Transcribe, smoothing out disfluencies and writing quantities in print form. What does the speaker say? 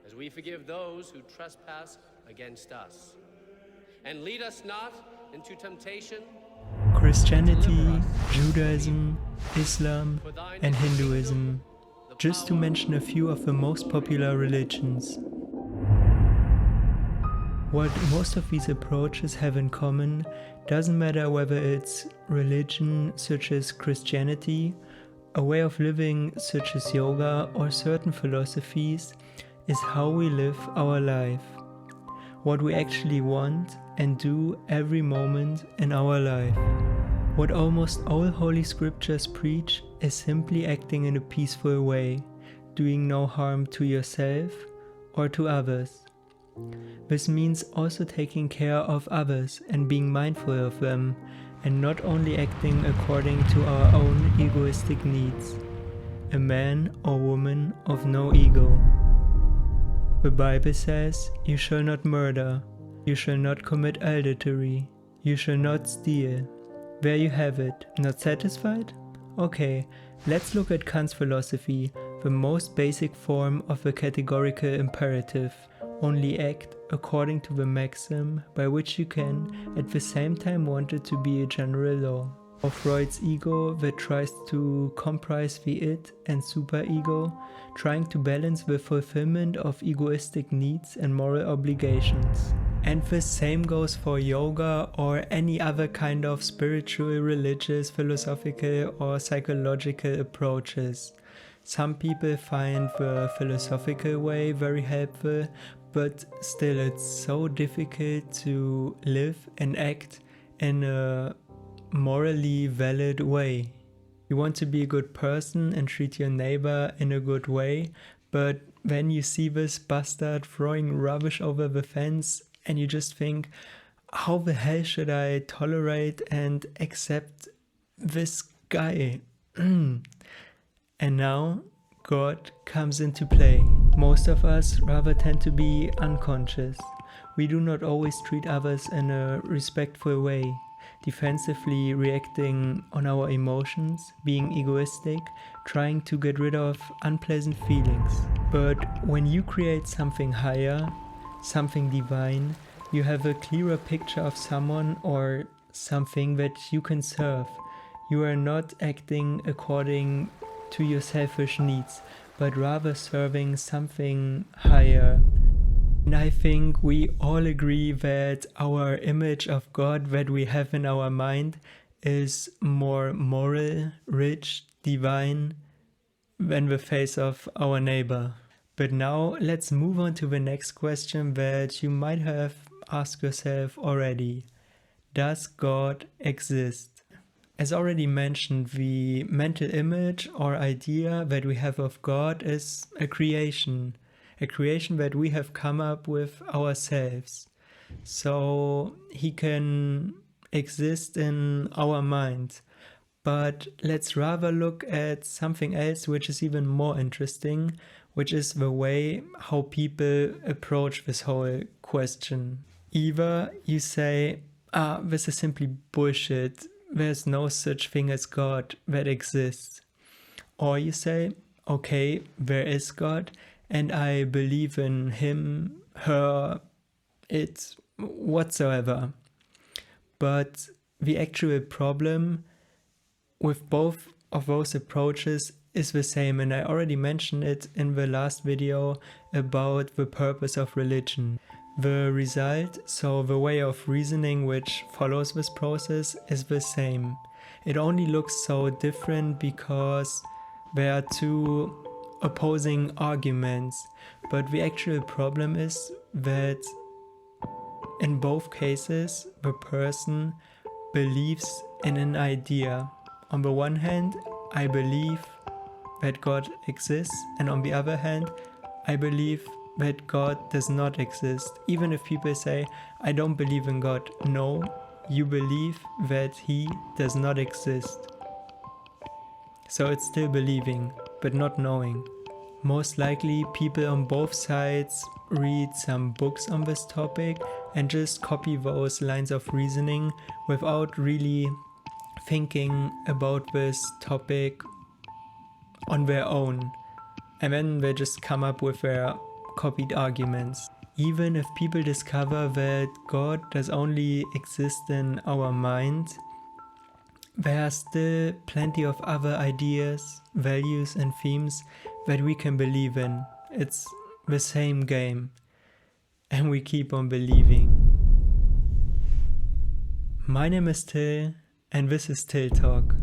as we forgive those who trespass against us. And lead us not into temptation. Christianity, Judaism, Islam, and Hinduism, just to mention a few of the most popular religions. What most of these approaches have in common doesn't matter whether it's religion such as Christianity, a way of living such as yoga, or certain philosophies, is how we live our life. What we actually want and do every moment in our life. What almost all holy scriptures preach is simply acting in a peaceful way, doing no harm to yourself or to others. This means also taking care of others and being mindful of them, and not only acting according to our own egoistic needs. A man or woman of no ego. The Bible says, "You shall not murder, you shall not commit adultery, you shall not steal." There you have it. Not satisfied? Okay, let's look at Kant's philosophy, the most basic form of the categorical imperative. Only act according to the maxim by which you can at the same time want it to be a general law. Or Freud's ego that tries to comprise the id and superego, trying to balance the fulfillment of egoistic needs and moral obligations. And the same goes for yoga or any other kind of spiritual, religious, philosophical or psychological approaches. Some people find the philosophical way very helpful, but still it's so difficult to live and act in a morally valid way. You want to be a good person and treat your neighbor in a good way, but then you see this bastard throwing rubbish over the fence and you just think, how the hell should I tolerate and accept this guy? And now God comes into play. Most of us rather tend to be unconscious. We do not always treat others in a respectful way, defensively reacting on our emotions, being egoistic, trying to get rid of unpleasant feelings. But when you create something higher, something divine, you have a clearer picture of someone or something that you can serve. You are not acting according to your selfish needs, but rather serving something higher. And I think we all agree that our image of God that we have in our mind is more moral, rich, divine than the face of our neighbor. But now let's move on to the next question that you might have asked yourself already. Does God exist? As already mentioned, the mental image or idea that we have of God is a creation that we have come up with ourselves. So he can exist in our mind. But let's rather look at something else which is even more interesting, which is the way how people approach this whole question. Either you say, this is simply bullshit, there's no such thing as God that exists. Or you say, okay, there is God, and I believe in him, her, it, whatsoever. But the actual problem with both of those approaches is the same, and I already mentioned it in the last video about the purpose of religion. The result, so the way of reasoning which follows this process, is the same. It only looks so different because there are two opposing arguments, but the actual problem is that in both cases the person believes in an idea. On the one hand, I believe that God exists, and on the other hand, I believe that God does not exist. Even if people say, I don't believe in God. No, you believe that he does not exist. So it's still believing, but not knowing. Most likely people on both sides read some books on this topic and just copy those lines of reasoning without really thinking about this topic on their own. And then they just come up with their copied arguments. Even if people discover that God does only exist in our mind, there are still plenty of other ideas, values and themes that we can believe in. It's the same game. And we keep on believing. My name is Till, and this is Till Talk.